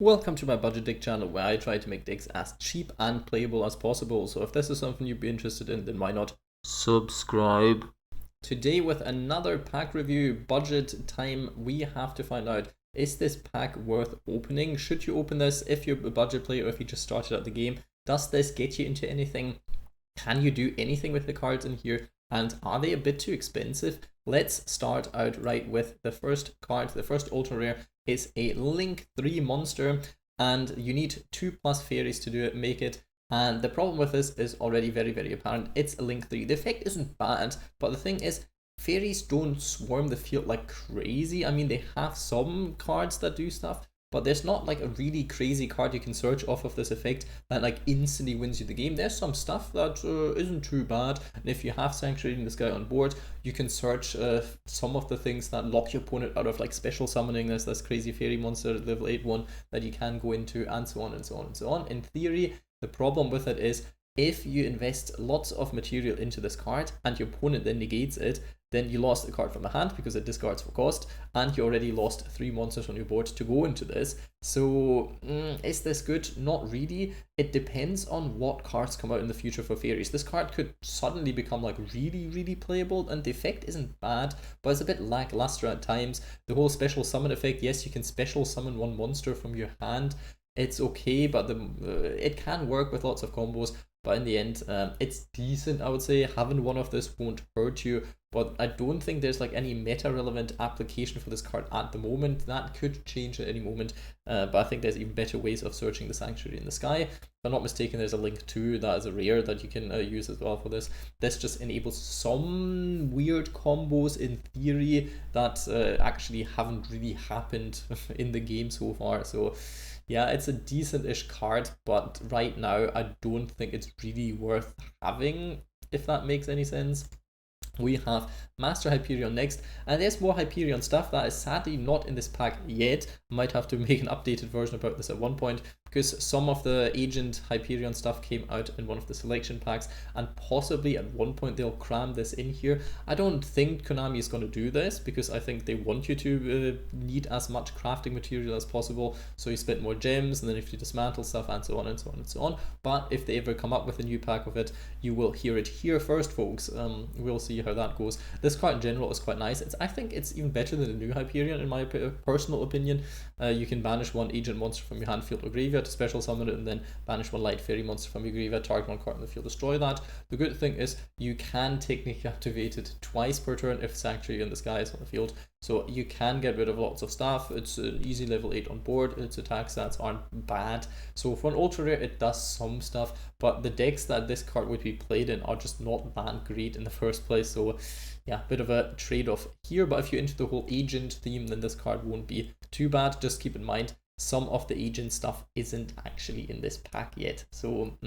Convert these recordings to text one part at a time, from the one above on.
Welcome to my budget deck channel where I try to make decks as cheap and playable as possible. So if this is something you'd be interested in, then why not subscribe? Today with another pack review, budget time, we have to find out, is this pack worth opening? Should you open this if you're a budget player or if you just started out the game? Does this get you into anything? Can you do anything with the cards in here? And are they a bit too expensive? Let's start out right with the first card. The first ultra rare is a Link 3 monster, and you need 2+ fairies to do it, make it. And the problem with this is already very apparent. It's a Link 3. The effect isn't bad, but the thing is, fairies don't swarm the field like crazy. I mean, they have some cards that do stuff, but there's not like a really crazy card you can search off of this effect that like instantly wins you the game. There's some stuff that isn't too bad, and if you have Sanctuary in the Sky on board, you can search some of the things that lock your opponent out of, like special summoning. There's this crazy fairy monster, level 8 one, that you can go into, and so on and so on and so on. In theory, the problem with it is, if you invest lots of material into this card and your opponent then negates it, then you lost the card from the hand because it discards for cost, and you already lost 3 monsters on your board to go into this. So is this good? Not really. It depends on what cards come out in the future for fairies. This card could suddenly become like really playable, and the effect isn't bad, but it's a bit lackluster at times. The whole special summon effect, yes, you can special summon one monster from your hand. It's okay, but it can work with lots of combos. But in the end, it's decent, I would say. Having one of this won't hurt you, but I don't think there's like any meta-relevant application for this card at the moment. That could change at any moment, but I think there's even better ways of searching the Sanctuary in the Sky. If I'm not mistaken, there's a Link 2 that is a rare that you can use as well for this. This just enables some weird combos in theory that actually haven't really happened in the game so far. So yeah, it's a decent-ish card, but right now I don't think it's really worth having, if that makes any sense. We have Master Hyperion next, and there's more Hyperion stuff that is sadly not in this pack yet. Might have to make an updated version about this at one point, because some of the Agent Hyperion stuff came out in one of the selection packs, and possibly at one point they'll cram this in here. I don't think Konami is going to do this, because I think they want you to need as much crafting material as possible, so you spend more gems, and then if you dismantle stuff, and so on and so on and so on. But if they ever come up with a new pack of it, you will hear it here first, folks. We'll see how that goes. This card in general is quite nice. I think it's even better than the new Hyperion in my personal opinion. You can banish one agent monster from your hand, field, or graveyard to special summon it, and then banish one light fairy monster from your graveyard, target one card in the field, destroy that. The good thing is you can technically activate it twice per turn if Sanctuary in the Sky is on the field, so you can get rid of lots of stuff. It's an easy level 8 on board. Its attack stats aren't bad, so for an ultra rare it does some stuff, but the decks that this card would be played in are just not that great in the first place. So yeah, bit of a trade-off here, but if you're into the whole agent theme, then this card won't be too bad. Just keep in mind, some of the agent stuff isn't actually in this pack yet, so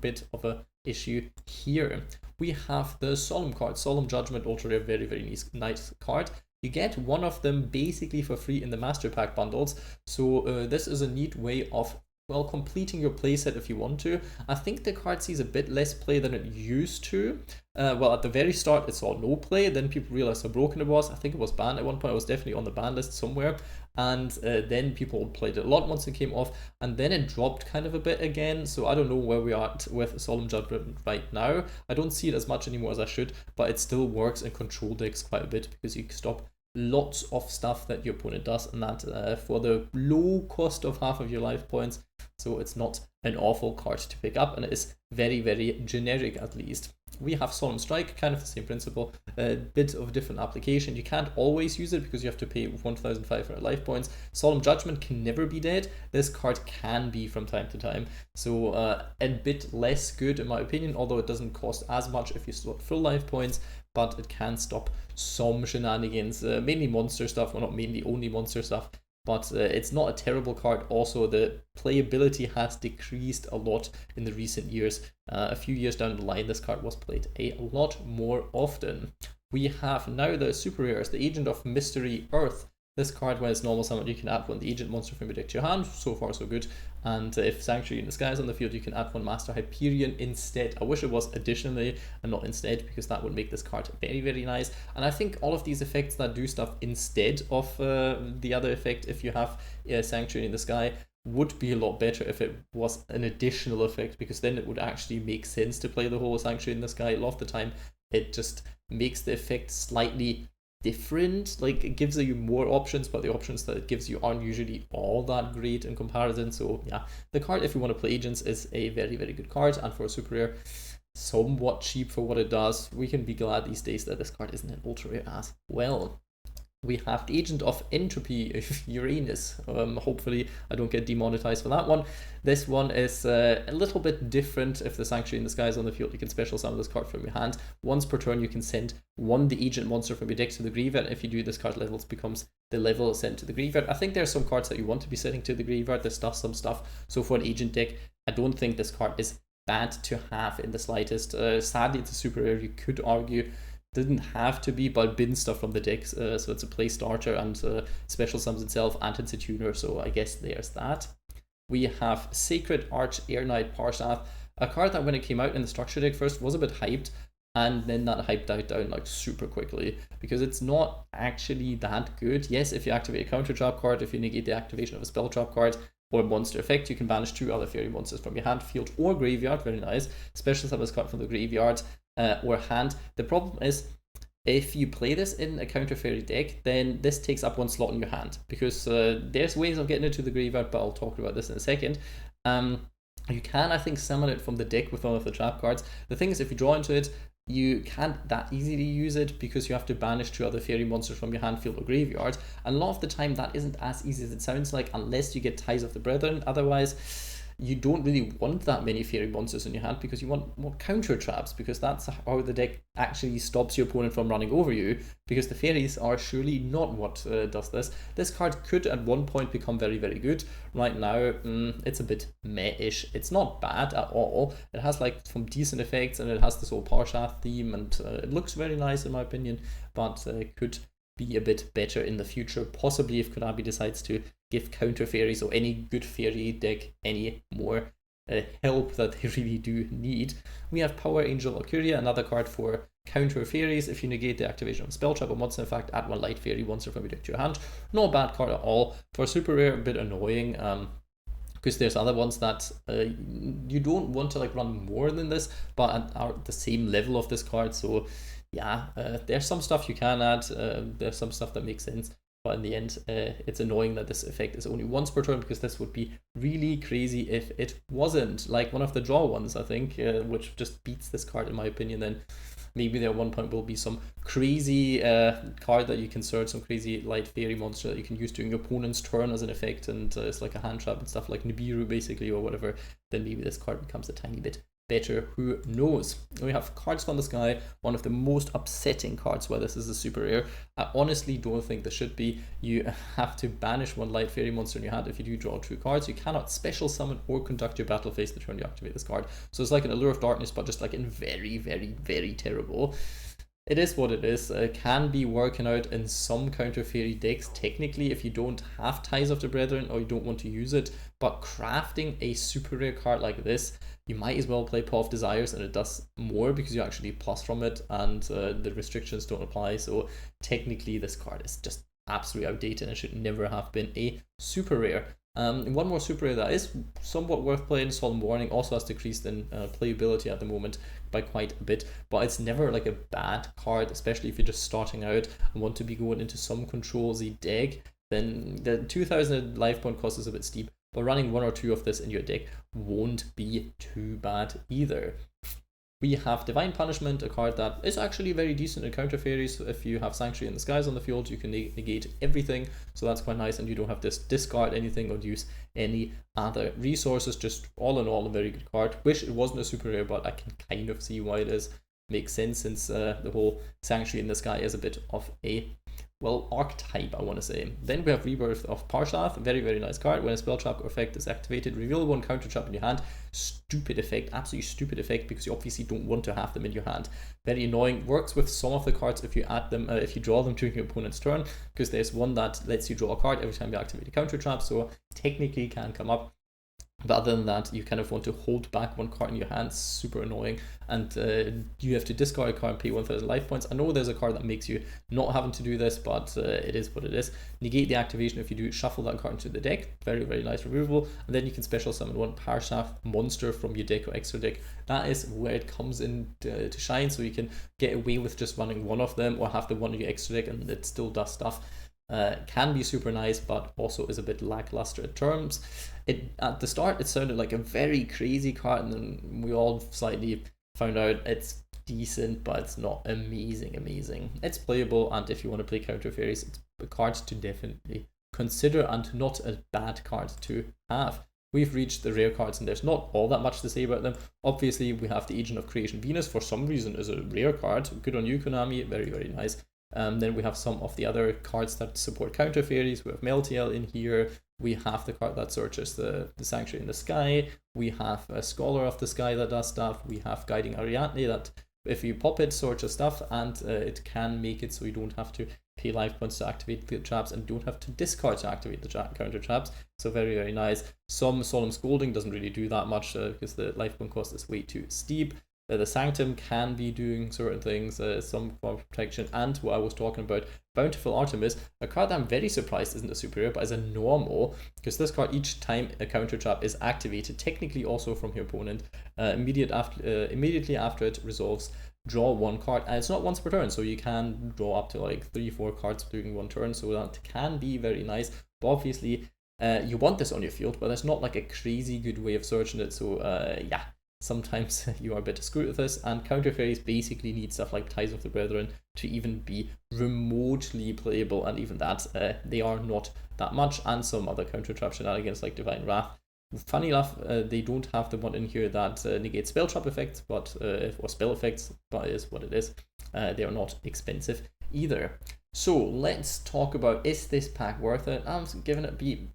bit of a issue here. We have the Solemn card, Solemn Judgment, ultra rare, very nice card. You get one of them basically for free in the Master Pack bundles, so this is a neat way of, well, completing your playset if you want to. I think the card sees a bit less play than it used to. Well, at the very start it saw no play, then people realized how broken it was. I think it was banned at one point. It was definitely on the ban list somewhere, and then people played it a lot once it came off, and then it dropped kind of a bit again. So I don't know where we are with Solemn Judgment right now. I don't see it as much anymore as I should, but it still works in control decks quite a bit, because you can stop lots of stuff that your opponent does, and that for the low cost of half of your life points. So it's not an awful card to pick up, and it is very generic at least. We have Solemn Strike, kind of the same principle, a bit of a different application. You can't always use it because you have to pay 1,500 life points. Solemn Judgment can never be dead. This card can be from time to time, so a bit less good in my opinion, although it doesn't cost as much if you slot full life points, but it can stop some shenanigans, mainly monster stuff, well, not mainly, only monster stuff. But it's not a terrible card. Also, the playability has decreased a lot in the recent years. A few years down the line, this card was played a lot more often. We have now the super rares, the Agent of Mystery Earth. This card, when it's normal summon, you can add one the agent monster from your deck to your hand. So far, so good. And if Sanctuary in the Sky is on the field, you can add one Master Hyperion instead. I wish it was additionally and not instead, because that would make this card very nice. And I think all of these effects that do stuff instead of the other effect, if you have Sanctuary in the Sky, would be a lot better if it was an additional effect, because then it would actually make sense to play the whole Sanctuary in the Sky. A lot of the time it just makes the effect slightly different. Like, it gives you more options, but the options that it gives you aren't usually all that great in comparison. So yeah, the card, if you want to play agents, is a very, very good card, and for a super rare, somewhat cheap for what it does. We can be glad these days that this card isn't an ultra rare as well. We have the Agent of Entropy, Uranus. Hopefully I don't get demonetized for that one. This one is a little bit different. If the Sanctuary in the Sky is on the field, you can special summon this card from your hand. Once per turn, you can send one the agent monster from your deck to the graveyard. If you do, this card levels becomes the level sent to the graveyard. I think there are some cards that you want to be sending to the graveyard. There's some stuff. So for an agent deck, I don't think this card is bad to have in the slightest. Sadly, it's a super rare. You could argue didn't have to be, but bin stuff from the decks, so it's a play starter and special summons itself, and it's a tuner, so I guess there's that. We have Sacred Arch Air Knight Parshaft, a card that when it came out in the structure deck first was a bit hyped, and then that hype died down like super quickly because it's not actually that good. Yes, if you activate a counter trap card, if you negate the activation of a spell trap card or monster effect, you can banish 2 other fairy monsters from your hand, field, or graveyard. Very nice. Special summon this card from the graveyard or hand. The problem is, if you play this in a counter fairy deck, then this takes up 1 slot in your hand, because there's ways of getting it to the graveyard, but I'll talk about this in a second. You can, I think, summon it from the deck with one of the trap cards. The thing is, if you draw into it, you can't that easily use it because you have to banish 2 other fairy monsters from your hand, field, or graveyard. And a lot of the time that isn't as easy as it sounds like, unless you get Ties of the Brethren. Otherwise, you don't really want that many fairy monsters in your hand because you want more counter traps, because that's how the deck actually stops your opponent from running over you, because the fairies are surely not what does this. This card could at one point become very, very good. Right now, it's a bit meh-ish. It's not bad at all. It has like some decent effects, and it has this whole Parshaft theme, and it looks very nice in my opinion, but could be a bit better in the future, possibly if Konami decides to give counter fairies or any good fairy deck any more help that they really do need. We have Power Angel Valkyria, another card for counter fairies. If you negate the activation of a spell trap or monster, in fact, add 1 light fairy monster from your deck to your hand. Not a bad card at all. For super rare, a bit annoying, because there's other ones that you don't want to like run more than this, but are at the same level of this card. So yeah, there's some stuff you can add, there's some stuff that makes sense, but in the end, it's annoying that this effect is only once per turn, because this would be really crazy if it wasn't. Like one of the draw ones, I think, which just beats this card in my opinion. Then maybe there at one point will be some crazy card that you can search, some crazy light fairy monster that you can use during your opponent's turn as an effect, and it's like a hand trap and stuff like Nibiru basically, or whatever. Then maybe this card becomes a tiny bit better, who knows. We have Cards from the Sky, one of the most upsetting cards where this is a super rare. I honestly don't think this should be. You have to banish 1 light fairy monster in your hand if you do draw 2 cards. You cannot special summon or conduct your battle phase the turn you activate this card. So it's like an Allure of Darkness, but just like in very, very, very terrible. It is what it is. It can be working out in some counter fairy decks technically if you don't have Ties of the Brethren or you don't want to use it, but crafting a super rare card like this, you might as well play Paw of Desires, and it does more because you actually plus from it, and the restrictions don't apply. So technically this card is just absolutely outdated and should never have been a super rare. One more super rare that is somewhat worth playing, Solemn Warning, also has decreased in playability at the moment by quite a bit, but it's never like a bad card, especially if you're just starting out and want to be going into some control-y deck. Then the 2000 life point cost is a bit steep, but running 1 or 2 of this in your deck won't be too bad either. We have Divine Punishment, a card that is actually very decent in counter fairies. So if you have Sanctuary in the Skies on the field, you can negate everything, so that's quite nice, and you don't have to discard anything or use any other resources. Just all in all, a very good card. Wish it wasn't a super rare, but I can kind of see why it is. Makes sense, since the whole Sanctuary in the Sky is a bit of a, well, archetype, I want to say. Then we have Rebirth of Parshaft, a very, very nice card. When a spell trap or effect is activated, reveal 1 counter trap in your hand. Stupid effect, absolutely stupid effect, because you obviously don't want to have them in your hand. Very annoying. Works with some of the cards if you add them, if you draw them during your opponent's turn, because there's one that lets you draw a card every time you activate a counter trap, so technically can come up. But other than that, you kind of want to hold back one card in your hand, super annoying, and you have to discard a card and pay 1,000 life points. I know there's a card that makes you not having to do this, but it is what it is. Negate the activation if you do, shuffle that card into the deck. Very, very nice removal. And then you can special summon one Parshaft monster from your deck or extra deck. That is where it comes in to shine, so you can get away with just running one of them or have the one in your extra deck and it still does stuff. Can be super nice, but also is a bit lackluster at terms. At the start, it sounded like a very crazy card, and then we all slightly found out it's decent, but it's not amazing. It's playable, and if you want to play counter fairies, it's a card to definitely consider and not a bad card to have. We've reached the rare cards, and there's not all that much to say about them. Obviously, we have the Agent of Creation Venus, for some reason is a rare card. Good on you, Konami. Very, very nice. Then we have some of the other cards that support counter fairies. We have Meltiel in here. We have the card that searches the Sanctuary in the Sky. We have a Scholar of the Sky that does stuff. We have Guiding Ariadne that, if you pop it, searches stuff, and it can make it so you don't have to pay life points to activate the traps and don't have to discard to activate the counter traps. So very, very nice. Some Solemn Scolding doesn't really do that much because the life point cost is way too steep. The Sanctum can be doing certain things, some form of protection, and what I was talking about, Bountiful Artemis, a card that I'm very surprised isn't a superior, but is a normal, because this card, each time a counter trap is activated, technically also from your opponent, immediately after it resolves, draw one card, and it's not once per turn, so you can draw up to like 3-4 cards during one turn, so that can be very nice. But obviously, you want this on your field, but there's not like a crazy good way of searching it, so yeah. Sometimes you are a bit screwed with this, and counter fairies basically need stuff like Ties of the Brethren to even be remotely playable, and even that, they are not that much, and some other counter trap shenanigans like Divine Wrath. Funny enough, they don't have the one in here that negates spell trap effects, but or spell effects, but it is what it is. They are not expensive either. So let's talk about, is this pack worth it? I'm giving it a B,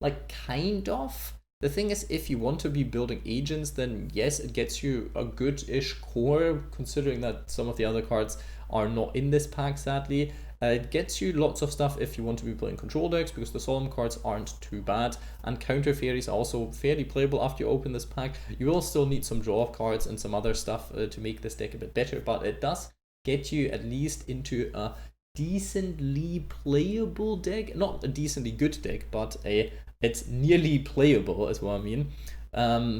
like kind of. The thing is, if you want to be building agents, then yes, it gets you a good-ish core, considering that some of the other cards are not in this pack, sadly. It gets you lots of stuff if you want to be playing control decks, because the solemn cards aren't too bad, and counter fairies are also fairly playable after you open this pack. You will still need some draw cards and some other stuff to make this deck a bit better, but it does get you at least into a decently playable deck. Not a decently good deck, but it's nearly playable is what I mean.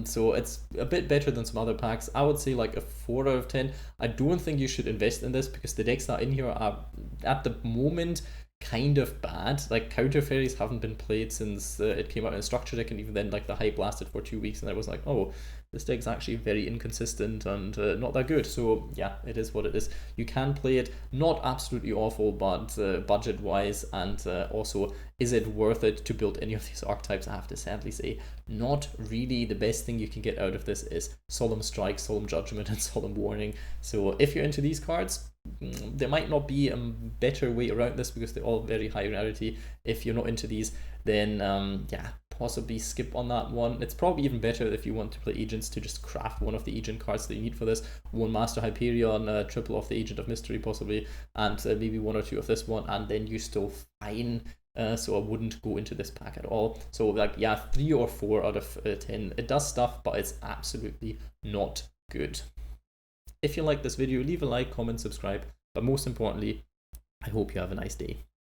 So it's a bit better than some other packs. I would say like a 4 out of 10. I don't think you should invest in this because the decks that are in here are at the moment kind of bad. Like counter fairies haven't been played since it came out in a structure deck, and even then like the hype lasted for 2 weeks and I was like, oh, this deck's actually very inconsistent and not that good. So yeah, it is what it is. You can play it, not absolutely awful, but budget wise, and also is it worth it to build any of these archetypes? I have to sadly say not really. The best thing you can get out of this is Solemn Strike, Solemn Judgment, and Solemn Warning. So if you're into these cards, there might not be a better way around this because they're all very high rarity. If you're not into these, then yeah, possibly skip on that one. It's probably even better if you want to play agents to just craft one of the agent cards that you need for this. One Master Hyperion, triple of the Agent of Mystery possibly, and maybe 1 or 2 of this one, and then you're still fine. So I wouldn't go into this pack at all. So like yeah, 3 or 4 out of 10. It does stuff, but it's absolutely not good. If you like this video, leave a like, comment, subscribe, but most importantly, I hope you have a nice day.